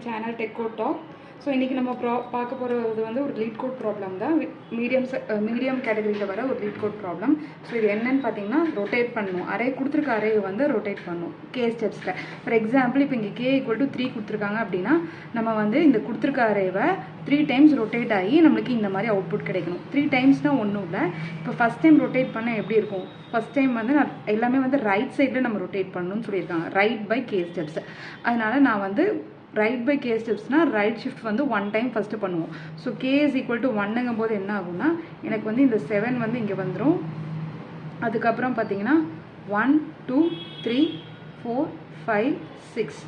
channel Tech Code Talk. So இன்னைக்கு நம்ம பார்க்க போறது வந்து ஒரு லீட் கோட் ப்ராப்ளம் தான். மீடியம் கேட்டகரியில வர ஒரு லீட் கோட் ப்ராப்ளம். ஸோ இது என்னன்னு பார்த்தீங்கன்னா ரொட்டேட் பண்ணணும். அரே கொடுத்துருக்க அரேயை வந்து ரொட்டேட் பண்ணணும் கே ஸ்டெப்ஸில். ஃபார் எக்ஸாம்பிள் இப்போ இங்கே கே ஈக்குவல் டு 3 கொடுத்துருக்காங்க அப்படின்னா நம்ம வந்து இந்த கொடுத்துருக்க அரேவை 3 டைம்ஸ் ரொட்டேட் ஆகி நம்மளுக்கு இந்த மாதிரி அவுட்புட் கிடைக்கணும். 3 டைம்ஸ்னால் ஒன்றும் இல்லை. இப்போ ஃபஸ்ட் டைம் ரொட்டேட் பண்ண எப்படி இருக்கும்? ஃபஸ்ட் டைம் வந்து நான் எல்லாமே வந்து ரைட் சைடில் நம்ம ரொட்டேட் பண்ணணும்னு சொல்லியிருக்காங்க, ரைட் பை கே ஸ்டெப்ஸ். அதனால நான் வந்து ரைட் பை கே ஸ்டெப்ஸ்னால் ரைட் ஷிஃப்ட் வந்து 1 டைம் ஃபஸ்ட்டு பண்ணுவோம். So K is equal to 1ங்கும் போது என்ன ஆகும்னா எனக்கு வந்து இந்த 7 வந்து இங்கே வந்துடும். அதுக்கப்புறம் பார்த்தீங்கன்னா 1 2 3 4 5 6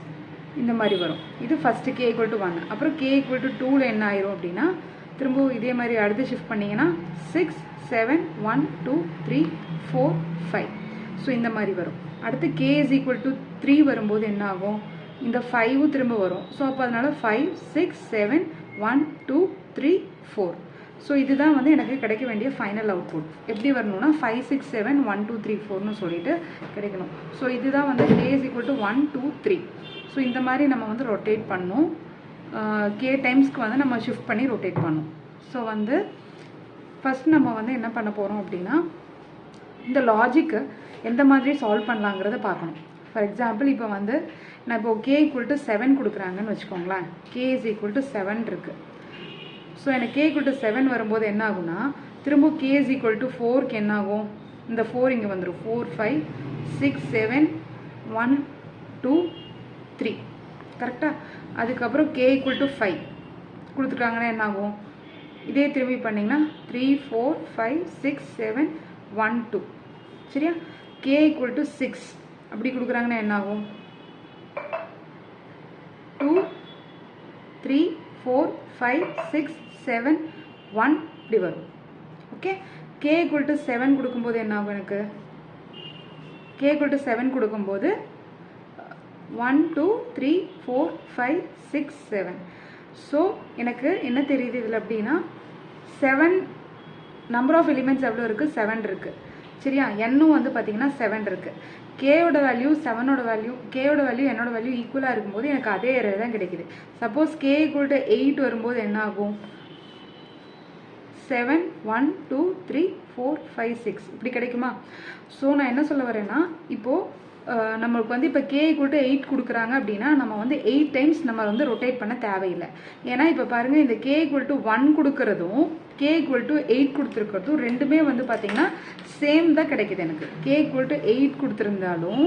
இந்த மாதிரி வரும். இது ஃபஸ்ட்டு கே ஈக்குவல் டு 1. அப்புறம் கே ஈக்குவல் டு 2ல் என்ன ஆயிரும் அப்படின்னா திரும்ப இதே மாதிரி அடுத்து ஷிஃப்ட் பண்ணிங்கன்னா 6 7 1 2 3 4 5. ஸோ இந்த மாதிரி வரும். அடுத்து கே இஸ் ஈக்குவல் டு 3 வரும்போது என்ன ஆகும்? இந்த 5 திரும்ப வரும். ஸோ அப்போ அதனால 5 6 7 1 2 3 4. ஸோ இதுதான் வந்து எனக்கு கிடைக்க வேண்டிய ஃபைனல் அவுட்புட். எப்படி வரணும்னா 5 6 7 1 2 3 4னு சொல்லிட்டு கிடைக்கணும். ஸோ இதுதான் வந்து K is equal to 1 2 3. So இந்த மாதிரி நம்ம வந்து ரொட்டேட் பண்ணணும். கே டைம்ஸ்க்கு வந்து நம்ம ஷிஃப்ட் பண்ணி ரொட்டேட் பண்ணணும். ஸோ வந்து ஃபஸ்ட் நம்ம வந்து என்ன பண்ண போகிறோம் அப்படின்னா இந்த லாஜிக்கு எந்த மாதிரி சால்வ் பண்ணலாங்கிறத பார்க்கணும். ஃபார் எக்ஸாம்பிள் இப்போ வந்து நான் இப்போ கே ஈக்குவல் டு 7 கொடுக்குறாங்கன்னு வச்சுக்கோங்களேன். கே இஸ் ஈக்குவல் டு 7 இருக்குது. ஸோ எனக்கு கே ஈக்குவல் டு 7 வரும்போது என்ன ஆகும்னா திரும்ப கே இஸ் ஈக்குவல் டு 4க்கு என்ன ஆகும்? இந்த 4 இங்கே வந்துடும். 4 5 6 7 1 2 3 கரெக்டாக. அதுக்கப்புறம் கே ஈக்குவல் டு 5 கொடுத்துருக்காங்கன்னா என்ன ஆகும்? இதே திரும்பி பண்ணிங்கன்னா 3 4 5 6 7 1 2 சரியா. கே ஈக்குவல் டு 6 அப்படி கொடுக்குறாங்கன்னா என்ன ஆகும்? 2 3 4 5 6 7 1 இப்படி வரும். ஓகே. கே ஈக்குவல் டு 7 கொடுக்கும்போது என்ன ஆகும்? எனக்கு கே ஈக்குவல் டு 7 கொடுக்கும்போது 1 2 3 4 5 6 7. ஸோ எனக்கு என்ன தெரியுது இதில் அப்படின்னா 7 நம்பர் ஆஃப் எலிமெண்ட்ஸ் எவ்வளோ இருக்குது? 7 இருக்குது சரியா. என்னும் வந்து பார்த்தீங்கன்னா 7 இருக்குது. கேயோட வேல்யூ 7ஓட வேல்யூ கேயோட வேல்யூ என்னோட வேல்யூ ஈக்குவலாக இருக்கும்போது எனக்கு அதே அரே தான் கிடைக்குது. சப்போஸ் கே ஈக்குவல் டு 8 வரும்போது என்ன ஆகும்? 7 1 2 3 4 5 6 இப்படி கிடைக்குமா? ஸோ நான் என்ன சொல்ல வரேன்னா இப்போது நம்மளுக்கு வந்து இப்போ கே ஈக்குவல் டு 8 கொடுக்குறாங்க அப்படின்னா நம்ம வந்து 8 டைம்ஸ் நம்ம வந்து ரொட்டேட் பண்ண தேவையில்லை. ஏன்னா இப்போ பாருங்கள் இந்த கே ஈக்குவல் டு 1 கொடுக்குறதும் கே ஈக்குவல் டு 8 கொடுத்துருக்கிறதும் ரெண்டுமே வந்து பார்த்தீங்கன்னா சேம் தான் கிடைக்குது எனக்கு. கே ஈக்குவல் டு 8 கொடுத்துருந்தாலும்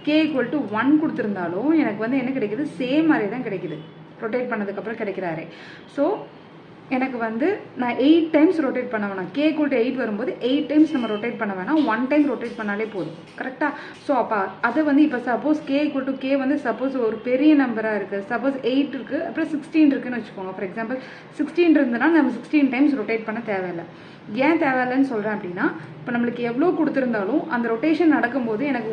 கே ஈக்குவல் டு 1 கொடுத்துருந்தாலும் எனக்கு வந்து என்ன கிடைக்குது? சேம் அரே தான் கிடைக்குது ரொட்டேட் பண்ணதுக்கப்புறம் கிடைக்கிற அரே. ஸோ எனக்கு வந்து நான் 8 டைம்ஸ் ரொட்டேட் பண்ண வேணாம். கே ஈக்குவல் டு 8 வரும்போது 8 டைம்ஸ் நம்ம ரொட்டேட் பண்ண வேணாம், 1 டைம் ரொட்டேட் பண்ணாலே போதும் கரெக்டாக. ஸோ அப்போ அதை வந்து இப்போ suppose K equal to K வந்து சப்போஸ் ஒரு பெரிய நம்பராக இருக்குது, சப்போஸ் 8 இருக்குது அப்புறம் 16 இருக்குதுன்னு வச்சுக்கோங்க. ஃபார் எக்ஸாம்பிள் 16 இருந்ததுன்னா நம்ம 16 டைம்ஸ் ரொட்டேட் பண்ண தேவையில்லை. ஏன் தேவையில்லைன்னு சொல்கிறேன் அப்படின்னா இப்போ நம்மளுக்கு எவ்வளோ கொடுத்துருந்தாலும் அந்த ரொட்டேஷன் நடக்கும்போது எனக்கு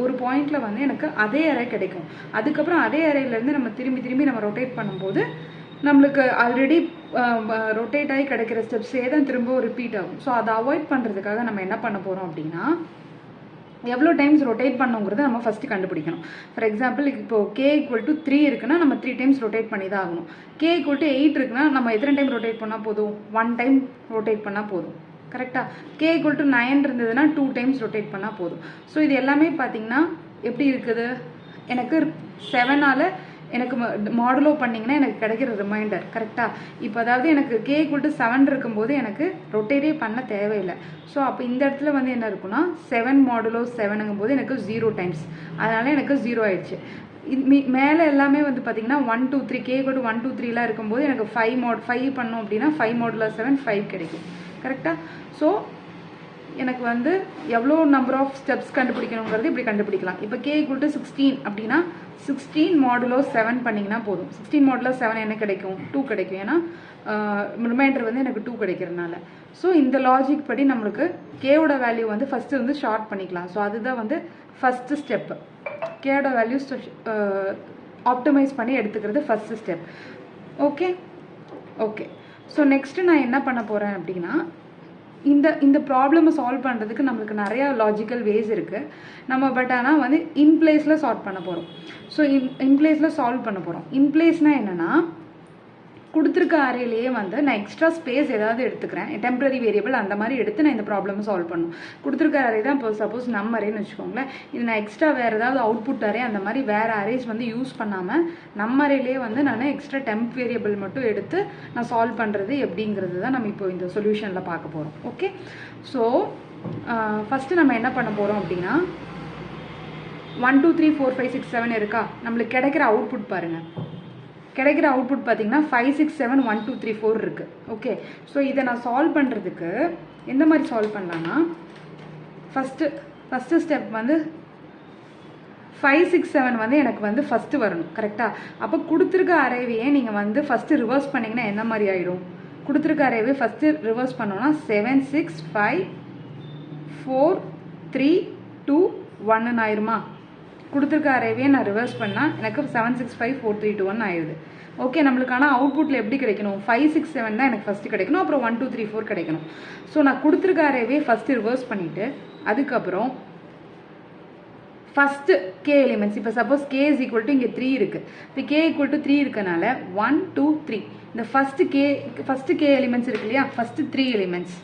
ஒரு பாயிண்டில் வந்து எனக்கு அதே அரே கிடைக்கும். அதுக்கப்புறம் அதே அரேலேருந்து நம்ம திரும்பி நம்ம ரொட்டேட் பண்ணும்போது நம்மளுக்கு ஆல்ரெடி ரொட்டேட் ஆகி கிடைக்கிற ஸ்டெப்ஸே தான் திரும்ப ரிப்பீட் ஆகும். ஸோ அதை அவாய்ட் பண்ணுறதுக்காக நம்ம என்ன பண்ண போகிறோம் அப்படின்னா எவ்வளோ டைம்ஸ் ரொட்டேட் பண்ணுங்கிறத நம்ம ஃபஸ்ட்டு கண்டுபிடிக்கணும். ஃபார் எக்ஸாம்பிள் இப்போது கே ஈக்குவல் டு 3 இருக்குன்னா நம்ம 3 டைம்ஸ் ரொட்டேட் பண்ணி தான் ஆகணும். கே ஈக்குவல் டு 8 இருக்குன்னா நம்ம எத்தனை டைம் ரொட்டேட் பண்ணால் போதும்? 1 டைம் ரொட்டேட் பண்ணால் போதும் கரெக்டாக. கே ஈக்குவல் டு 9 இருந்ததுன்னா 2 டைம்ஸ் ரொட்டேட் பண்ணால் போதும். ஸோ இது எல்லாமே பார்த்தீங்கன்னா எப்படி இருக்குது? எனக்கு 7ஆல் எனக்கு மாடுலோ பண்ணிங்கன்னா எனக்கு கிடைக்கிற ரிமைண்டர் கரெக்டாக. இப்போ அதாவது எனக்கு கே ஈக்குவல் டு 7 இருக்கும்போது எனக்கு ரொட்டேட்டே பண்ண தேவையில்லை. ஸோ அப்போ இந்த இடத்துல வந்து என்ன இருக்குன்னா 7 மாடுலோ 7ங்கும் போது எனக்கு 0 டைம்ஸ், அதனால எனக்கு 0 ஆயிடுச்சு. இது மேலே எல்லாமே வந்து பார்த்தீங்கன்னா 1 2 3 கே ஈக்குவல் டு 1 2 3லாம் இருக்கும்போது எனக்கு 5 பண்ணோம் அப்படின்னா 5 மாடுலோ 7 5 கிடைக்கும் கரெக்டாக. ஸோ எனக்கு வந்து எவ்வளோ நம்பர் ஆஃப் ஸ்டெப்ஸ் கண்டுபிடிக்கணுங்கிறது இப்படி கண்டுபிடிக்கலாம். இப்போ கே ஈக்குவல் டு 16 அப்படின்னா 16 மாடுலோ 7 பண்ணிங்கன்னா போதும். 16 மாடுலோ 7 என்ன கிடைக்கும்? 2 கிடைக்கும். ஏன்னா ரிமைண்டர் வந்து எனக்கு 2 கிடைக்கிறதுனால. ஸோ இந்த லாஜிக் படி நம்மளுக்கு கேவோட வேல்யூ வந்து ஃபஸ்ட்டு வந்து ஷார்ட் பண்ணிக்கலாம். ஸோ அதுதான் வந்து ஃபஸ்ட்டு ஸ்டெப்பு. கேவோட வேல்யூ ஆப்டிமைஸ் பண்ணி எடுத்துக்கிறது first step. Okay. So next நான் என்ன பண்ண போகிறேன் அப்படின்னா இந்த ப்ராப்ளமை சால்வ் பண்ணுறதுக்கு நம்மளுக்கு நிறையா லாஜிக்கல் வேஸ் இருக்குது. நம்ம பட் ஆனால் வந்து இன்பிளேஸில் சால்வ் பண்ண போகிறோம். ஸோ இன்பிளேஸில் சால்வ் பண்ண போகிறோம். இன்பிளேஸ்னால் என்னென்னா, கொடுத்துருக்க அரேலேயே வந்து நான் எக்ஸ்ட்ரா ஸ்பேஸ் ஏதாவது எடுத்துக்கிறேன், டெம்பரரி வேரியபிள் அந்த மாதிரி எடுத்து நான் இந்த ப்ராப்ளமை சால்வ் பண்ணணும். கொடுத்துருக்க அரே தான் இப்போ சப்போஸ் நம்ம அரேன்னு வச்சுக்கோங்களேன். இது நான் எக்ஸ்ட்ரா வேறு ஏதாவது அவுட்புட் அரே அந்த மாதிரி வேறு அரேஸ் வந்து யூஸ் பண்ணாமல் நம்ம அரேலேயே வந்து நான் எக்ஸ்ட்ரா டெம்ப் வேரியபிள் மட்டும் எடுத்து நான் சால்வ் பண்ணுறது எப்படிங்கிறது தான் நம்ம இப்போ இந்த சொல்யூஷனில் பார்க்க போகிறோம். ஓகே, ஸோ ஃபஸ்ட்டு நம்ம என்ன பண்ண போகிறோம் அப்படின்னா 1 2 3 4 5 6 7 இருக்கா, நம்மளுக்கு கிடைக்கிற அவுட்புட் பாருங்கள். கிடைக்கிற அவுட்புட் பார்த்தீங்கன்னா 5 6 7 1 2 3 4 இருக்குது. ஓகே, ஸோ இதை நான் சால்வ் பண்ணுறதுக்கு எந்த மாதிரி சால்வ் பண்ணலான்னா, ஃபஸ்ட்டு ஸ்டெப் வந்து 5 6 7 வந்து எனக்கு வந்து ஃபஸ்ட்டு வரணும். கரெக்டாக? அப்போ கொடுத்துருக்க அரேவையே நீங்கள் வந்து ஃபஸ்ட்டு ரிவர்ஸ் பண்ணிங்கன்னா என்ன மாதிரி ஆகிடும்? கொடுத்துருக்க அரேவே ஃபஸ்ட்டு ரிவர்ஸ் பண்ணோன்னா 7 6 5 4 3 2 1 ஆயிருமா? கொடுத்துருக்க அரேவே நான் ரிவர்ஸ் பண்ணால் எனக்கு 7 6 5 4 3 2 1 ஆயிடுது. ஓகே, நம்மளுக்கான அவுட்புட்டில் எப்படி கிடைக்கணும்? 5 6 7 தான் எனக்கு ஃபஸ்ட்டு கிடைக்கணும், அப்புறம் 1 2 3 4 கிடைக்கணும். ஸோ நான் கொடுத்துருக்க அரேவே ஃபஸ்ட்டு ரிவர்ஸ் பண்ணிவிட்டு அதுக்கப்புறம் ஃபஸ்ட்டு கே எலிமெண்ட்ஸ், இப்போ suppose K is equal to இங்கே 3 இருக்குது. இப்போ கே ஈக்குவல் டு 3 இருக்கனால 1 2 3 இந்த ஃபஸ்ட்டு கே எலிமெண்ட்ஸ் இருக்கு இல்லையா, ஃபஸ்ட்டு 3 எலிமெண்ட்ஸ்,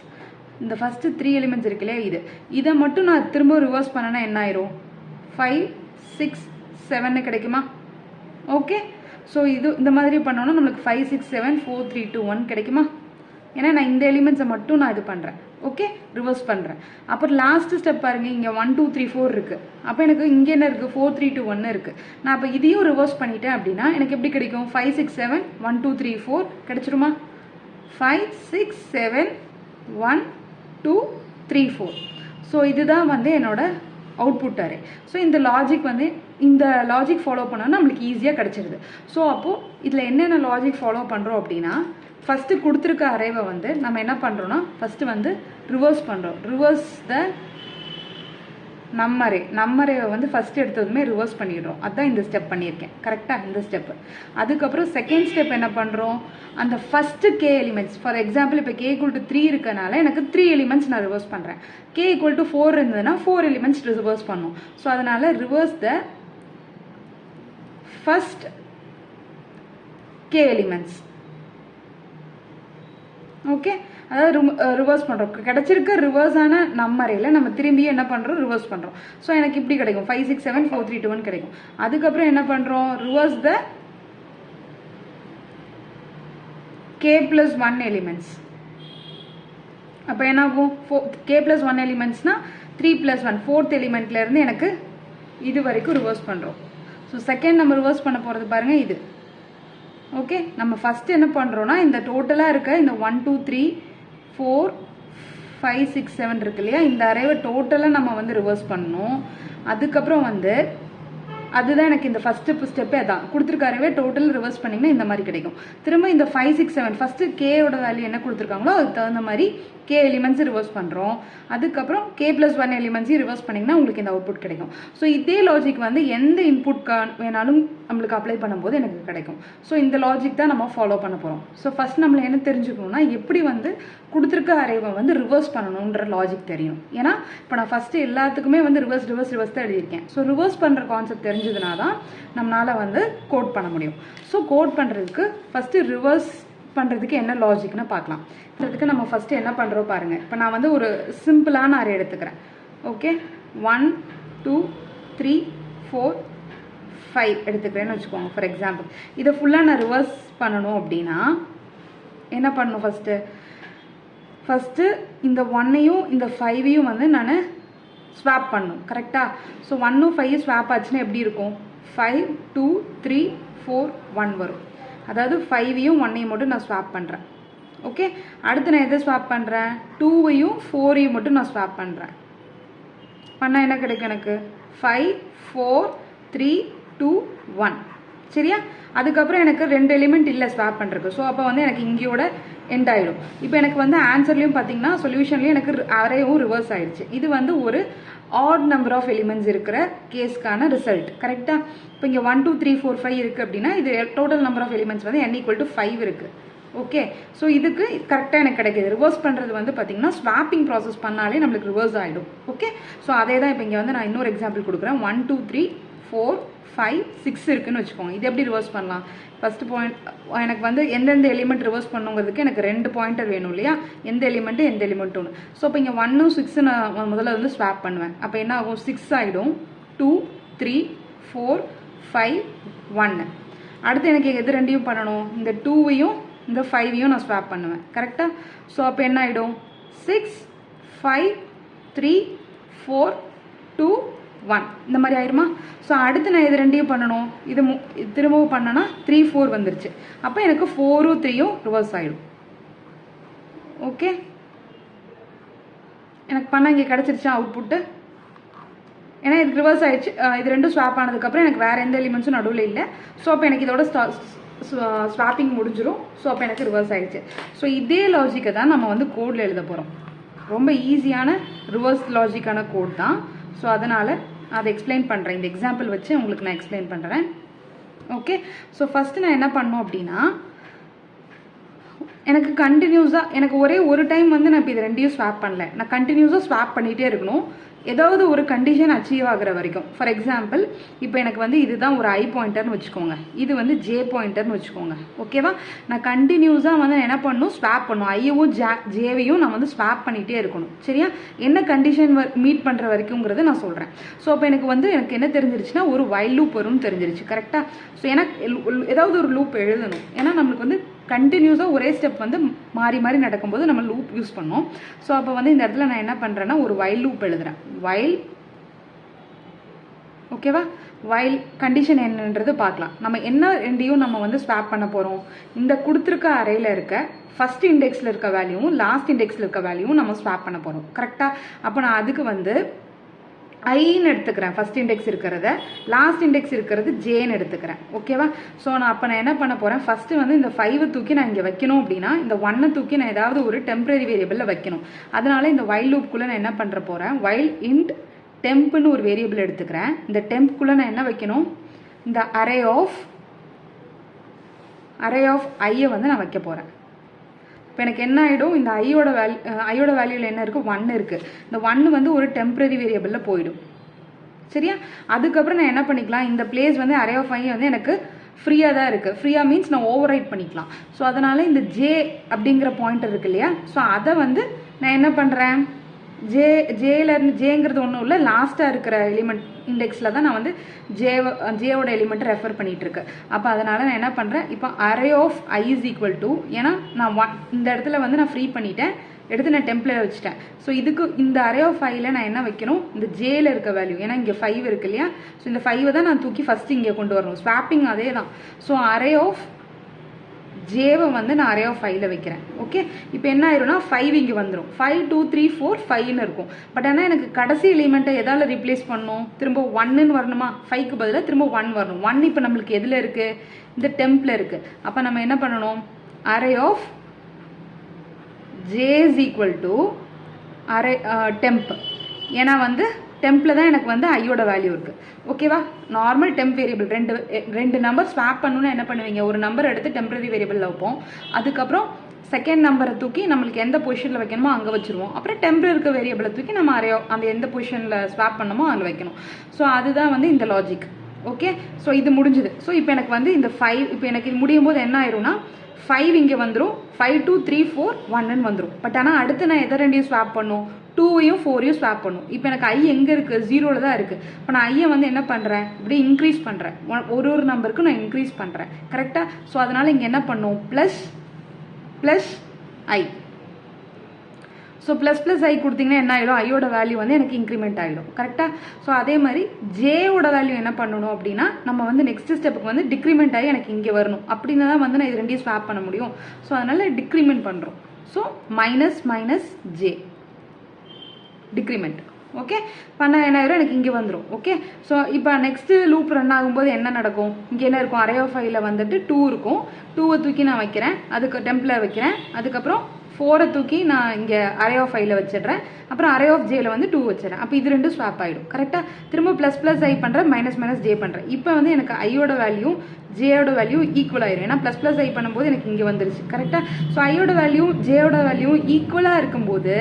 இந்த ஃபஸ்ட்டு 3 எலிமெண்ட்ஸ் இருக்கு இல்லையா, இதை மட்டும் நான் திரும்ப ரிவர்ஸ் பண்ணனா என்ன ஆயிரும்? 5 6 7 கிடைக்குமா? ஓகே, ஸோ இந்த மாதிரி பண்ணோன்னா நம்மளுக்கு 5 6 7 4 3 2 1 கிடைக்குமா? ஏன்னா நான் இந்த எலிமெண்ட்ஸை மட்டும் நான் இது பண்ணுறேன். ஓகே, ரிவர்ஸ் பண்ணுறேன். அப்புறம் லாஸ்ட் ஸ்டெப் பாருங்கள், இங்கே 1 2 3 4 இருக்குது. அப்போ எனக்கு இங்கே என்ன இருக்குது? 4 3 2 1 இருக்குது. நான் அப்போ இதையும் ரிவர்ஸ் பண்ணிட்டேன் அப்படின்னா எனக்கு எப்படி கிடைக்கும்? 5 6 7 1 2 3 4 கிடைச்சிருமா? 5 6 7 1 2 3 4. ஸோ இதுதான் வந்து என்னோட அவுட்புட் அரே. ஸோ இந்த லாஜிக் ஃபாலோ பண்ணோன்னா நம்மளுக்கு ஈஸியாக கிடச்சிருது. ஸோ அப்போது இதில் என்னென்ன லாஜிக் ஃபாலோ பண்ணுறோம் அப்படின்னா, ஃபஸ்ட்டு கொடுத்துருக்க அரேவை வந்து நம்ம என்ன பண்ணுறோன்னா ஃபஸ்ட்டு வந்து ரிவர்ஸ் பண்ணுறோம். ரிவர்ஸ் த நம்மரேவை வந்து ஃபஸ்ட்டு எடுத்ததுமே ரிவர்ஸ் பண்ணிடுறோம். அதுதான் இந்த ஸ்டெப் பண்ணியிருக்கேன். கரெக்டாக? இந்த ஸ்டெப்பு. அதுக்கப்புறம் செகண்ட் ஸ்டெப் என்ன பண்ணுறோம்? அந்த first K elements, for example இப்போ கே ஈக்குவல் டு 3 இருக்கனால எனக்கு 3 எலிமெண்ட்ஸ் நான் ரிவர்ஸ் பண்ணுறேன். கே ஈக்குவல் டு 4 இருந்ததுன்னா 4 எலிமெண்ட்ஸ் ரிவர்ஸ் பண்ணும். ஸோ அதனால் reverse the first K elements. Okay, அதாவது ரிவர்ஸ் பண்ணுறோம். கிடச்சிருக்க ரிவர்ஸான நம்மரையில் நம்ம திரும்பி என்ன பண்ணுறோம்? ரிவர்ஸ் பண்ணுறோம். ஸோ எனக்கு இப்படி கிடைக்கும் 5 6 7 4 3 2 1 கிடைக்கும். அதுக்கப்புறம் என்ன பண்ணுறோம்? ரிவர்ஸ் த k + 1 எலிமெண்ட்ஸ். அப்போ என்ன ஆகும்? k + 1 எலிமெண்ட்ஸ்னால் 3 + 1 4th எலிமெண்ட்லேருந்து எனக்கு இது வரைக்கும் ரிவர்ஸ் பண்ணுறோம். ஸோ செகண்ட் நம்ம ரிவர்ஸ் பண்ண போகிறது பாருங்கள் இது. ஓகே, நம்ம ஃபஸ்ட்டு என்ன பண்ணுறோன்னா இந்த டோட்டலாக இருக்க இந்த 1 2 3 4 5 6 7 இருக்கு இல்லையா, இந்த அரேவை டோட்டலாக நம்ம வந்து ரிவர்ஸ் பண்ணணும். அதுக்கப்புறம் வந்து அதுதான் எனக்கு இந்த ஃபஸ்ட்டு ஸ்டெப்பே அதான். கொடுத்துருக்க அரேவே டோட்டல் ரிவர்ஸ் பண்ணிங்கன்னா இந்த மாதிரி கிடைக்கும். திரும்ப இந்த 5 6 7 ஃபஸ்ட்டு கேயோட வேல்யூ என்ன கொடுத்துருக்காங்களோ அதுக்கு தகுந்த மாதிரி கே எலிமெண்ட்ஸ் ரிவர்ஸ் பண்ணுறோம். அதுக்கப்புறம் k + 1 எலிமெண்ட்ஸையும் ரிவர்ஸ் பண்ணிங்கன்னா உங்களுக்கு இந்த அவுட்புட் கிடைக்கும். ஸோ இதே லாஜிக் வந்து எந்த இன்புட் வேணாலும் நம்மளுக்கு அப்ளை பண்ணும்போது எனக்கு கிடைக்கும். ஸோ இந்த லாஜிக் தான் நம்ம ஃபாலோ பண்ண போகிறோம். ஸோ ஃபஸ்ட் நம்மளை என்ன தெரிஞ்சுக்கணும்னா, எப்படி வந்து கொடுத்துருக்க அரேவை வந்து ரிவர்ஸ் பண்ணணுன்ற லாஜிக் தெரியும். ஏன்னா இப்போ நான் ஃபஸ்ட்டு எல்லாத்துக்குமே வந்து ரிவர்ஸ் தான் எழுதியிருக்கேன். ஸோ ரிவர்ஸ் பண்ணுற கான்செப்ட் தெரிஞ்சதுனா தான் நம்மளால் வந்து கோட் பண்ண முடியும். ஸோ கோட் பண்ணுறதுக்கு ஃபஸ்ட்டு ரிவர்ஸ் பண்ணுறதுக்கு என்ன லாஜிக்னு பார்க்கலாம். இதுக்கு நம்ம ஃபஸ்ட்டு என்ன பண்ணுறோம் பாருங்கள். இப்போ நான் வந்து ஒரு சிம்பிளான அரே எடுத்துக்கிறேன். ஓகே, 1 2 3 4 5 எடுத்துக்கிறேன்னு வச்சுக்கோங்க ஃபார் எக்ஸாம்பிள். இதை ஃபுல்லாக நான் ரிவர்ஸ் பண்ணணும் அப்படின்னா என்ன பண்ணணும்? ஃபஸ்ட்டு இந்த 1ஐயும் இந்த 5ஐயும் வந்து நான் ஸ்வாப் பண்ணணும். கரெக்டாக? ஸோ 1ம் 5 ஸ்வாப் ஆச்சுன்னா எப்படி இருக்கும்? 5 2 3 4 1 வரும். அதாவது 5ஐயும் 1ஐயும் மட்டும் நான் ஸ்வாப் பண்ணுறேன். ஓகே, அடுத்து நான் எதை ஸ்வாப் பண்ணுறேன்? 2ஐயும் 4ஐயும் மட்டும் நான் ஸ்வாப் பண்ணுறேன். பண்ணால் என்ன கிடைக்கும் எனக்கு? 5 4 3 2 1. சரியா? அதுக்கப்புறம் எனக்கு 2 எலிமெண்ட் இல்லை ஸ்வாப் பண்ணுறதுக்கு. ஸோ அப்போ வந்து எனக்கு இங்கேயோட எண்ட் ஆகிடும். இப்போ எனக்கு வந்து ஆன்சர்லேயும் பார்த்தீங்கன்னா சொல்யூஷன்லேயும் எனக்கு அரேவும் ரிவர்ஸ் ஆகிடுச்சு. இது வந்து ஒரு ஆட் நம்பர் ஆஃப் எலிமெண்ட்ஸ் இருக்கிற கேஸ்க்கான ரிசல்ட். கரெக்டாக? இப்போ இங்கே 1 2 3 4 5 இருக்குது அப்படின்னா இது டோட்டல் நம்பர் ஆஃப் எலிமெண்ட்ஸ் வந்து n = 5 இருக்குது. ஓகே, ஸோ இதுக்கு கரெக்டாக எனக்கு கிடைக்கிது. ரிவர்ஸ் பண்ணுறது வந்து பார்த்திங்கன்னா ஸ்வாப்பிங் ப்ராசஸ் பண்ணாலே நம்மளுக்கு ரிவர்ஸ் ஆகிடும். ஓகே, ஸோ அதே தான் இப்போ இங்கே வந்து நான் இன்னொரு எக்ஸாம்பிள் கொடுக்குறேன். 1 2 3 4 5 6 இருக்குதுன்னு வச்சுக்கோங்க. இது எப்படி ரிவர்ஸ் பண்ணலாம்? ஃபஸ்ட்டு பாயிண்ட் எனக்கு வந்து எந்தெந்த எலிமெண்ட் ரிவர்ஸ் பண்ணுங்கிறதுக்கு எனக்கு 2 பாயிண்டர் வேணும் இல்லையா, எந்த எலிமெண்ட்டு எந்த எலிமெண்ட்டு. ஸோ இப்போ இங்கே 1 6 நான் முதல்ல வந்து ஸ்வாப் பண்ணுவேன். அப்போ என்ன ஆகும்? 6 ஆகிடும். 2 3 4 5 1. அடுத்து எனக்கு எது ரெண்டையும் பண்ணணும்? இந்த 2வையும் இந்த 5வையும் நான் ஸ்வாப் பண்ணுவேன். கரெக்டாக? ஸோ அப்போ என்ன ஆகிடும்? 6 5 3 4 2 1 இந்த மாதிரி ஆயிடுமா? ஸோ அடுத்து நான் இது ரெண்டையும் பண்ணணும். இது திரும்பவும் பண்ணனா 3 4 வந்துருச்சு. அப்போ எனக்கு 4 3யும் ரிவர்ஸ் ஆகிடும். ஓகே, எனக்கு பண்ண இங்கே கிடச்சிருச்சா அவுட்புட்டு? ஏன்னா இதுக்கு ரிவர்ஸ் ஆகிடுச்சு. இது ரெண்டும் ஸ்வாப் ஆனதுக்கப்புறம் எனக்கு வேறு எந்த எலிமெண்ட்ஸும் நடுவில் இல்லை. ஸோ அப்போ எனக்கு இதோட ஸ்வாப்பிங் முடிஞ்சிடும். ஸோ அப்போ எனக்கு ரிவர்ஸ் ஆகிடுச்சு. ஸோ இதே லாஜிக்கை தான் நம்ம வந்து கோடில் எழுத போகிறோம். ரொம்ப ஈஸியான ரிவர்ஸ் லாஜிக்கான கோட் தான். ஸோ அதனால் அதை எக்ஸ்பிளைன் பண்ணுறேன். இந்த எக்ஸாம்பிள் வச்சு உங்களுக்கு நான் எக்ஸ்பிளைன் பண்ணுறேன். ஓகே, ஸோ ஃபஸ்ட்டு நான் என்ன பண்ணணும் அப்படின்னா, எனக்கு கண்டினியூஸாக எனக்கு ஒரே ஒரு டைம் வந்து நான் இப்போ இது ரெண்டையும் ஸ்வாப் பண்ணல. நான் கண்டினியூஸாக ஸ்வாப் பண்ணிகிட்டே இருக்கணும், ஏதாவது ஒரு கண்டிஷன் அச்சீவ் ஆகிற வரைக்கும். ஃபார் எக்ஸாம்பிள் இப்போ எனக்கு வந்து இதுதான் ஒரு ஐ பாயிண்டர்னு வச்சுக்கோங்க, இது வந்து ஜே பாயிண்டர்னு வச்சுக்கோங்க. ஓகேவா? நான் கண்டினியூஸாக வந்து நான் என்ன பண்ணணும்? ஸ்வாப் பண்ணணும். ஐயவும் ஜேவையும் நான் வந்து ஸ்வாப் பண்ணிகிட்டே இருக்கணும். சரியா? என்ன கண்டிஷன் மீட் பண்ணுற வரைக்கும்ங்கிறது நான் சொல்கிறேன். ஸோ அப்போ எனக்கு என்ன தெரிஞ்சிருச்சுன்னா, ஒரு வைல் லூப் வரும்னு தெரிஞ்சிருச்சு. கரெக்டாக? ஸோ எனக்கு ஏதாவது ஒரு லூப் எழுதணும். ஏன்னா நம்மளுக்கு வந்து கண்டினியூஸாக ஒரே ஸ்டெப் வந்து மாறி மாறி நடக்கும்போது நம்ம லூப் யூஸ் பண்ணோம். ஸோ அப்போ வந்து இந்த இடத்துல நான் என்ன பண்ணுறேன்னா, ஒரு வைல் லூப் எழுதுகிறேன். வைல், ஓகேவா? வைல் கண்டிஷன் என்னன்றது பார்க்கலாம். நம்ம என்ன ரெண்டையும் நம்ம வந்து ஸ்வாப் பண்ண போகிறோம்? இந்த கொடுத்துருக்க அறையில் இருக்க ஃபஸ்ட் இண்டெக்ஸில் இருக்க வேல்யூவும் லாஸ்ட் இண்டெக்ஸில் இருக்க வேல்யூவும் நம்ம ஸ்வாப் பண்ண போகிறோம். கரெக்டாக? அப்போ நான் அதுக்கு வந்து ஐன்னு எடுத்துக்கிறேன். ஃபஸ்ட் இண்டெக்ஸ் இருக்கிறத, லாஸ்ட் இண்டெக்ஸ் இருக்கிறது ஜேன்னு எடுத்துக்கிறேன். ஓகேவா? ஸோ நான் என்ன பண்ண போகிறேன்? ஃபஸ்ட்டு வந்து இந்த 5 தூக்கி நான் இங்கே வைக்கணும் அப்படின்னா, இந்த 1 தூக்கி நான் ஏதாவது ஒரு டெம்பரரி வேரியபிளில் வைக்கணும். அதனால இந்த வைல் லூப்குள்ளே நான் என்ன பண்ணுற போகிறேன்? வைல் இன்ட் டெம்ப்னு ஒரு வேரியபிள் எடுத்துக்கிறேன். இந்த டெம்ப்குள்ளே நான் என்ன வைக்கணும்? இந்த அரே ஆஃப் ஐயை வந்து நான் வைக்க போகிறேன். இப்போ எனக்கு என்ன ஆகிடும்? இந்த ஐயோட வேல்யூவில் என்ன இருக்குது? 1 இருக்குது. இந்த 1 வந்து ஒரு டெம்பரரி வேரியபிளில் போயிடும். சரியா? அதுக்கப்புறம் நான் என்ன பண்ணிக்கலாம்? இந்த பிளேஸ் வந்து அரே ஆஃப் ஐ வந்து எனக்கு ஃப்ரீயாக தான் இருக்குது. ஃப்ரீயாக மீன்ஸ் நான் ஓவர் ரைட் பண்ணிக்கலாம். ஸோ அதனால் இந்த ஜே அப்படிங்கிற பாயிண்டர் இருக்கு இல்லையா, ஸோ அதை வந்து நான் என்ன பண்ணுறேன்? ஜேங்கிறது ஒன்றும் இல்லை, லாஸ்ட்டாக இருக்கிற எலிமெண்ட் இண்டெக்ஸில் தான் நான் வந்து ஜேவோட எலிமெண்ட்டை ரெஃபர் பண்ணிகிட்டு இருக்கேன். அப்போ அதனால் நான் என்ன பண்ணுறேன்? இப்போ array of i is equal to, ஏன்னா நான் இந்த இடத்துல வந்து நான் ஃப்ரீ பண்ணிட்டேன், எடுத்து நான் டெம்ப்ளேட் வச்சுட்டேன். ஸோ இதுக்கு இந்த அரே ஆஃப் ஐயில் நான் என்ன வைக்கணும்? இந்த ஜேயில் இருக்க வேல்யூ, ஏன்னா இங்கே 5 இருக்கு இல்லையா, ஸோ இந்த 5 தான் நான் தூக்கி ஃபஸ்ட்டு இங்கே கொண்டு வரணும். ஸ்வாப்பிங் அதே தான். ஸோ அரே ஆஃப் ஜேவை வந்து நான் அரே ஆஃப் 5ல் வைக்கிறேன். ஓகே, இப்போ என்ன ஆயிரும்னா 5 இங்கே வந்துடும். 5 2 3 4 5ன்னு இருக்கும். பட் ஆனால் எனக்கு கடைசி எலிமெண்ட்டை எதால் ரீப்ளேஸ் பண்ணணும்? திரும்ப 1ன்னு வரணுமா? 5க்கு பதிலாக திரும்ப 1 வரணும். 1 இப்போ நம்மளுக்கு எதில் இருக்குது? இந்த டெம்பில் இருக்குது. அப்போ நம்ம என்ன பண்ணணும்? Array of j is equal to array temp. ஏன்னா வந்து டெம்பில் தான் எனக்கு வந்து ஐயோட வேல்யூ இருக்குது. ஓகேவா? நார்மல் டெம்ப் வேரியபிள் ரெண்டு நம்பர் ஸ்வாப் பண்ணணும்னு என்ன பண்ணுவீங்க? ஒரு நம்பர் எடுத்து டெம்பரரி வேரியபிளில் வைப்போம். அதுக்கப்புறம் செகண்ட் நம்பரை தூக்கி நம்மளுக்கு எந்த பொசிஷனில் வைக்கணுமோ அங்கே வச்சுருவோம். அப்புறம் டெம்பரரி இருக்க வேரியபிளை தூக்கி நம்ம அந்த எந்த பொசிஷனில் ஸ்வாப் பண்ணணுமோ அதில் வைக்கணும். ஸோ அதுதான் வந்து இந்த லாஜிக். ஓகே, ஸோ இது முடிஞ்சுது. ஸோ இப்போ எனக்கு வந்து இந்த 5 இப்போ எனக்கு இது முடியும் போது என்ன ஆயிரும்னா 5 இங்கே வந்துடும். 5 2 3 4 1ன்னு வந்துடும். பட் ஆனால் அடுத்து நான் எதை ரெண்டையும் ஸ்வாப் பண்ணும்? 2வையும் 4ஐயும் ஸ்வாப் பண்ணும். இப்போ எனக்கு ஐ எங்கே இருக்குது? 0ல் தான் இருக்குது. இப்போ நான் ஐயை வந்து என்ன பண்ணுறேன்? இப்படி இன்க்ரீஸ் பண்ணுறேன். ஒரு நம்பருக்கு நான் இன்க்ரீஸ் பண்ணுறேன். கரெக்டாக? ஸோ அதனால் இங்கே என்ன பண்ணும்? ப்ளஸ் ஐ. ஸோ ப்ளஸ் ஐ கொடுத்தீங்கன்னா என்ன ஆகிடும்? ஐயோட வேல்யூ வந்து எனக்கு இன்க்ரிமெண்ட் ஆகிடும். கரெக்டாக? ஸோ அதே மாதிரி ஜேயோட வேல்யூ என்ன பண்ணணும் அப்படின்னா, நம்ம வந்து நெக்ஸ்ட் ஸ்டெப்புக்கு வந்து டிக்ரிமெண்ட் ஆகி எனக்கு இங்கே வரணும். அப்படின்னா தான் வந்து நான் இது ரெண்டையும் ஸ்வாப் பண்ண முடியும். ஸோ அதனால் டிக்ரிமெண்ட் பண்ணுறோம். So minus J decrement. Okay, பண்ணால் என்ன ஆயிரும்? எனக்கு இங்கே வந்துடும். ஓகே, ஸோ இப்போ நெக்ஸ்ட்டு லூப் ரன் ஆகும்போது என்ன நடக்கும்? இங்கே என்ன இருக்கும்? அரே ஆஃப் ஐயில் வந்துட்டு 2 இருக்கும். 2வை தூக்கி நான் வைக்கிறேன், அதுக்கு டெம்பில் வைக்கிறேன். அதுக்கப்புறம் 4 தூக்கி நான் இங்கே அரே ஆஃப் ஐயில் வச்சிடுறேன், அப்புறம் அரே ஆஃப் ஜேல வந்து 2 வச்சிடறேன். அப்போ இது ரெண்டும் ஸ்வாப் ஆகிடும். கரெக்டாக திரும்ப ப்ளஸ் ப்ளஸ் ஐ பண்ணுறேன், மைனஸ் மைனஸ் ஜே பண்ணுறேன். இப்போ வந்து எனக்கு ஐயோட வேல்யூ ஜேயோட வேல்யூ ஈக்குவல் ஆயிரும். ஏன்னா ப்ளஸ் ப்ளஸ் ஐ பண்ணும்போது எனக்கு இங்கே வந்துருச்சு. கரெக்டாக ஸோ ஐயோட வேல்யூ ஜேயோட வேல்யூ ஈக்குவலாக இருக்கும்போது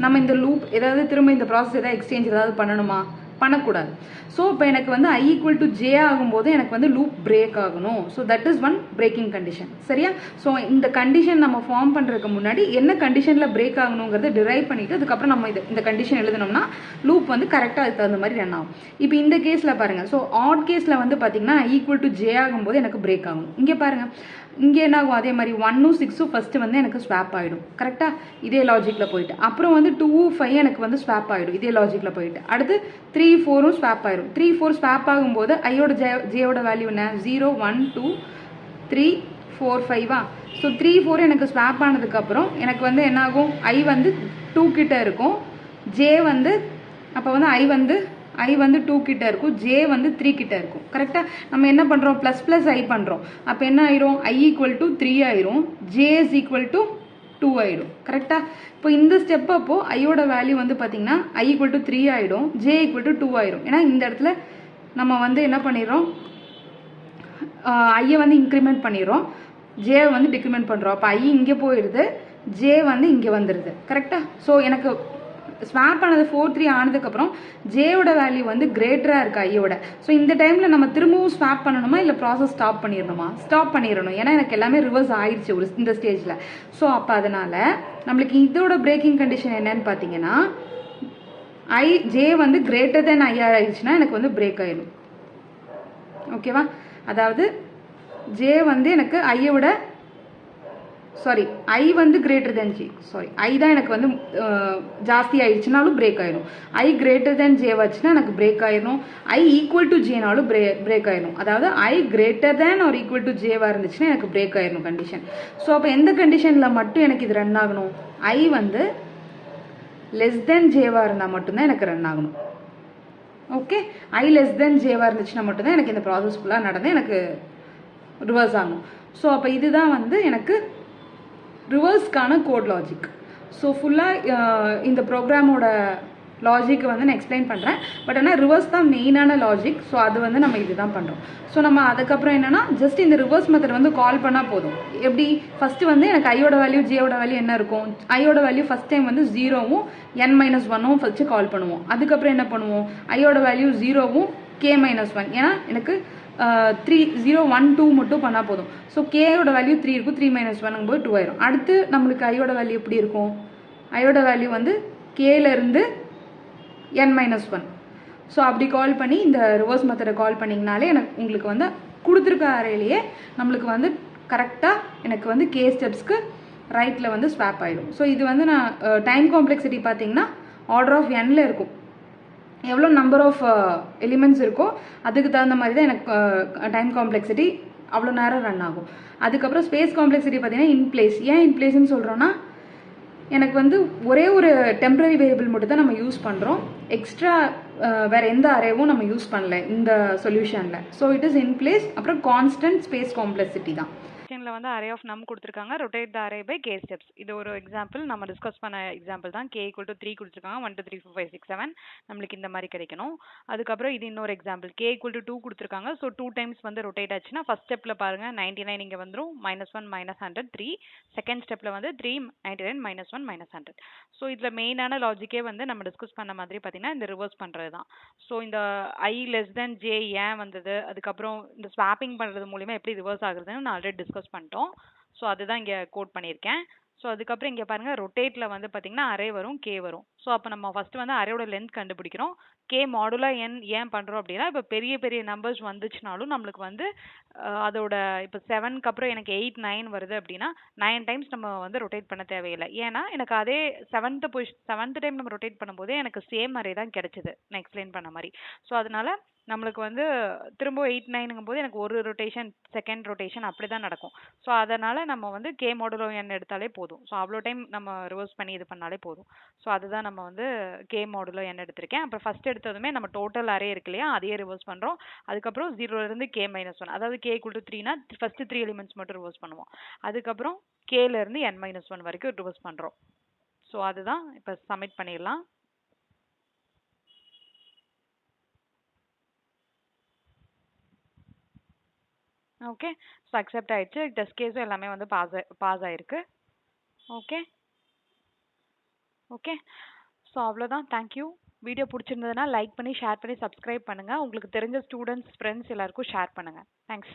நம்ம இந்த லூப் ஏதாவது திரும்ப இந்த ப்ராசஸ் ஏதாவது எக்ஸ்சேஞ்ச் ஏதாவது பண்ணணுமா? பண்ணக்கூடாது. ஸோ இப்போ எனக்கு வந்து ஐ ஈக்குவல் டு ஜே ஆகும்போது எனக்கு வந்து லூப் பிரேக் ஆகணும். So that is one breaking condition. சரியா? ஸோ இந்த கண்டிஷன் நம்ம ஃபார்ம் பண்ணுறதுக்கு முன்னாடி என்ன கண்டிஷனில் பிரேக் ஆகணுங்கிறத டிரைவ் பண்ணிவிட்டு அதுக்கப்புறம் நம்ம இந்த கண்டிஷன் எழுதணும்னா லூப் வந்து கரெக்டாக அதுக்கு தகுந்த மாதிரி ரன் ஆகும். இப்போ இந்த கேஸில் பாருங்கள். ஸோ ஆட் கேஸில் வந்து பார்த்தீங்கன்னா ஐ ஈக்குவல் டு ஜே ஆகும்போது எனக்கு பிரேக் ஆகும். இங்கே பாருங்கள், இங்கே என்ன ஆகும்? அதே மாதிரி 1ம் 6ம் ஃபஸ்ட்டு வந்து எனக்கு ஸ்வாப் ஆகிடும். கரெக்டாக இதே லாஜிக்கில் போயிட்டு அப்புறம் வந்து 2 5 எனக்கு வந்து ஸ்வாப் ஆகிடும் இதே லாஜிக்கில் போயிட்டு. அடுத்து 3 4ம் ஸ்வாப் ஆகிடும். 3 4 ஸ்வாப் ஆகும்போது ஐயோட ஜேயோட வேல்யூ என்ன? 0 1 2 3 4 5 ஸோ 3 4 எனக்கு ஸ்வாப் ஆனதுக்கப்புறம் எனக்கு வந்து என்ன ஆகும்? ஐ வந்து 2 கிட்ட இருக்கும், ஜே வந்து அப்போ வந்து ஐ வந்து 2 கிட்ட இருக்கும், ஜே வந்து 3 கிட்ட இருக்கும். கரெக்டாக நம்ம என்ன பண்ணுறோம்? ப்ளஸ் ப்ளஸ் ஐ பண்ணுறோம். அப்போ என்ன ஆயிரும்? ஐ ஈக்குவல் டு 3 ஆயிரும், ஜே இஸ் ஈக்குவல் டு 2 ஆயிடும். கரெக்டாக இப்போ இந்த ஸ்டெப் அப்போ ஐயோட வேல்யூ வந்து பார்த்தீங்கன்னா ஐ ஈக்குவல் டு 3 ஆயிடும், ஜே ஈக்குவல் டு 2 ஆயிரும். ஏன்னா இந்த இடத்துல நம்ம வந்து என்ன பண்ணிடுறோம்? ஐயை வந்து இன்க்ரிமெண்ட் பண்ணிடுறோம், ஜேவை வந்து டிக்ரிமெண்ட் பண்ணுறோம். அப்போ ஐ இங்கே போயிடுது, ஜே வந்து இங்கே வந்துடுது. கரெக்டாக ஸோ எனக்கு ஸ்வாப் ஆனது 4 3 ஆனதுக்கப்புறம் ஜேயோட வேல்யூ வந்து கிரேட்டராக இருக்குது ஐயோட. ஸோ இந்த டைமில் நம்ம திரும்பவும் ஸ்வாப் பண்ணணுமா இல்லை ப்ராசஸ் ஸ்டாப் பண்ணிடணுமா? ஸ்டாப் பண்ணிடணும். ஏன்னா எனக்கு எல்லாமே ரிவர்ஸ் ஆயிடுச்சு இந்த ஸ்டேஜில். ஸோ அப்போ அதனால் நம்மளுக்கு இதோட பிரேக்கிங் கண்டிஷன் என்னன்னு பார்த்தீங்கன்னா ஜே வந்து கிரேட்டர் தென் ஐஆர் ஆயிடுச்சுன்னா எனக்கு வந்து பிரேக் ஆயிடும். ஓகேவா? அதாவது ஜே வந்து எனக்கு ஐயோட ஐ வந்து கிரேட்டர் தென் ஜே, ஐ தான் எனக்கு வந்து ஜாஸ்தி ஆயிடுச்சுனாலும் பிரேக் ஆயிடும். ஐ கிரேட்டர் தென் ஜே வச்சுன்னா எனக்கு பிரேக் ஆயிடும். ஐ ஈக்குவல் டு ஜேனாலும் பிரேக் ஆயிடும். அதாவது ஐ கிரேட்டர் தென் ஒரு ஈக்குவல் டு ஜேவாக இருந்துச்சுன்னா எனக்கு பிரேக் ஆயிடும் கண்டிஷன். ஸோ அப்போ எந்த கண்டிஷனில் மட்டும் எனக்கு இது ரன் ஆகணும்? ஐ வந்து லெஸ் தென் ஜேவாக இருந்தால் மட்டும்தான் எனக்கு ரன் ஆகணும். ஓகே, ஐ லெஸ் தென் ஜேவாக இருந்துச்சுன்னா மட்டும்தான் எனக்கு இந்த ப்ராசஸ் ஃபுல்லாக நடந்து எனக்கு ரிவர்ஸ் ஆகும். ஸோ அப்போ இதுதான் வந்து எனக்கு ரிவர்ஸ்க்கான கோட் லாஜிக். ஸோ ஃபுல்லாக இந்த ப்ரோக்ராமோட லாஜிக் வந்து நான் எக்ஸ்பிளைன் பண்ணுறேன். பட் ஆனால் ரிவர்ஸ் தான் மெயினான லாஜிக். ஸோ அது வந்து நம்ம இது தான் பண்ணுறோம். ஸோ நம்ம அதுக்கப்புறம் என்னென்னா ஜஸ்ட் இந்த ரிவர்ஸ் மெத்தட் வந்து கால் பண்ணால் போதும். எப்படி? ஃபஸ்ட்டு வந்து எனக்கு ஐயோட வேல்யூ ஜேயோட வேல்யூ என்ன இருக்கும்? ஐயோட வேல்யூ ஃபஸ்ட் டைம் வந்து 0வும் n-1ம் ஃபஸ்ட்டு கால் பண்ணுவோம். அதுக்கப்புறம் என்ன பண்ணுவோம்? ஐயோட வேல்யூ 0வும் k-1, ஏன்னா எனக்கு 3 0 1 2 மட்டும் பண்ணால் போதும். ஸோ கேயோட வேல்யூ 3 இருக்கும், 3 - 1 போது 2 ஆயிரும். அடுத்து நம்மளுக்கு ஐயோட வேல்யூ எப்படி இருக்கும்? ஐயோட வேல்யூ வந்து கேலேருந்து n-1. ஸோ அப்படி கால் பண்ணி இந்த ரிவர்ஸ் மெத்தடை கால் பண்ணிங்கனாலே உங்களுக்கு வந்து கொடுத்துருக்க அறையிலேயே நம்மளுக்கு வந்து கரெக்டாக எனக்கு வந்து கே ஸ்டெப்ஸ்க்கு ரைட்டில் வந்து ஸ்வாப் ஆகிடும். ஸோ இது வந்து நான் டைம் காம்ப்ளெக்சிட்டி பார்த்தீங்கன்னா ஆர்டர் ஆஃப் n இருக்கும். எவ்வளோ நம்பர் ஆஃப் எலிமெண்ட்ஸ் இருக்கோ அதுக்கு தகுந்த மாதிரி தான் எனக்கு டைம் காம்ப்ளெக்சிட்டி அவ்வளோ நேரம் ரன் ஆகும். அதுக்கப்புறம் ஸ்பேஸ் காம்ப்ளெக்சிட்டி பார்த்தீங்கன்னா இன்பிளேஸ். ஏன் இன்பிளேஸ்ன்னு சொல்கிறோன்னா எனக்கு வந்து ஒரே ஒரு டெம்பரரி வேரியபிள் மட்டும் தான் நம்ம யூஸ் பண்ணுறோம். எக்ஸ்ட்ரா வேறு எந்த அரேவும் நம்ம யூஸ் பண்ணல இந்த சொல்யூஷனில். So it is in place. அப்புறம் கான்ஸ்டன்ட் ஸ்பேஸ் காம்ப்ளெக்சிட்டி தான். கொஸ்டின்ல வந்து அரே ஆஃப் நம் கொடுத்துருக்காங்க, rotate the array by k steps. இது ஒரு எக்ஸாம்பிள், நம்ம டிஸ்கஸ் பண்ண எக்ஸாம்பிள் தான். கே ஈக்குவல் டு 3 கொடுத்துருக்காங்க, 1 2 3 4 5 6 7 நம்மளுக்கு இந்த மாதிரி கிடைக்கணும். அதுக்கப்புறம் இது இன்னொரு எக்ஸாம்பிள், கே ஈக்குவல் டு 2 கொடுத்துருக்காங்க. ஸோ 2 டைம்ஸ் வந்து ரொட்டேட் ஆச்சுன்னா ஃபர்ஸ்ட் ஸ்டெப்பில் பாருங்க 99 இங்கே வந்துடும், -1 -100 3. செகண்ட் ஸ்டெப்பில் வந்து 3 99 -1 -100. ஸோ இதில் மெயினான லாஜிக்கே வந்து நம்ம டிஸ்கஸ் பண்ண மாதிரி பார்த்தீங்கன்னா இந்த ரிவர்ஸ் பண்ணுறது தான். ஸோ இந்த ஐ லெஸ் தென் ஜே ஏன் வந்தது, அதுக்கப்புறம் இந்த ஸ்வாப்பிங் பண்ணுறது மூலிமா எப்படி ரிவர்ஸ் ஆகுதுன்னு நான் ஆல்ரெடி டிஸ்கஸ் பண்ணிட்டோம். ஸோ அதுதான் இங்கே கோட் பண்ணியிருக்கேன். ஸோ அதுக்கப்புறம் இங்கே பாருங்கள் ரொட்டேட்டில் வந்து பார்த்தீங்கன்னா அரே வரும், கே வரும். ஸோ அப்போ நம்ம ஃபஸ்ட்டு வந்து அரேயோட லென்த் கண்டுபிடிக்கிறோம். கே மாடுலா ஏன் பண்ணுறோம் அப்படின்னா இப்போ பெரிய பெரிய நம்பர்ஸ் வந்துச்சுனாலும் நம்மளுக்கு வந்து அதோட இப்போ 7க்கு அப்புறம் எனக்கு 8 9 வருது அப்படின்னா 9 டைம்ஸ் நம்ம வந்து ரொட்டேட் பண்ண தேவையில்லை. ஏன்னா எனக்கு அதே 7th டைம் நம்ம ரொட்டேட் பண்ணும்போதே எனக்கு சேம் அரே தான் கிடைச்சிது நான் எக்ஸ்பிளைன் பண்ண மாதிரி. ஸோ அதனால நம்மளுக்கு வந்து திரும்ப 8 9ங்கும் போது எனக்கு ஒரு ரொட்டேஷன் செகண்ட் ரொட்டேஷன் அப்படி தான் நடக்கும். ஸோ அதனால நம்ம வந்து கே மாடுலோ n எடுத்தாலே போதும். ஸோ அவ்வளோ டைம் நம்ம ரிவர்ஸ் பண்ணி இது பண்ணாலே போதும். ஸோ அதுதான் நம்ம வந்து கே மாடுலோ n எடுத்திருக்கேன். அப்புறம் ஃபர்ஸ்ட் எடுத்ததுமே நம்ம டோட்டல் அரே இருக்கு இல்லையா, அதையே ரிவர்ஸ் பண்ணுறோம். அதுக்கப்புறம் 0லேருந்து கே மைனஸ் ஒன், அதாவது கே ஈக்குவல் டு 3னா ஃபர்ஸ்ட் 3 எலிமெண்ட்ஸ் மட்டும் ரிவர்ஸ் பண்ணுவோம். அதுக்கப்புறம் கேலேருந்து n மைனஸ் ஒன் வரைக்கும் ரிவர்ஸ் பண்ணுறோம். ஸோ அதுதான் இப்போ சப்மிட் பண்ணிடலாம். ஓகே, ஸோ அக்செப்ட் ஆயிடுச்சு. டெஸ்ட் கேஸும் எல்லாமே வந்து பாஸ் ஆயிருக்கு. ஓகே ஓகே, ஸோ அவ்வளோதான். தேங்க்யூ. வீடியோ பிடிச்சிருந்ததுன்னா லைக் பண்ணி ஷேர் பண்ணி சப்ஸ்கிரைப் பண்ணுங்கள். உங்களுக்கு தெரிஞ்ச ஸ்டூடெண்ட்ஸ் ஃப்ரெண்ட்ஸ் எல்லாருக்கும் ஷேர் பண்ணுங்கள். தேங்க்ஸ்.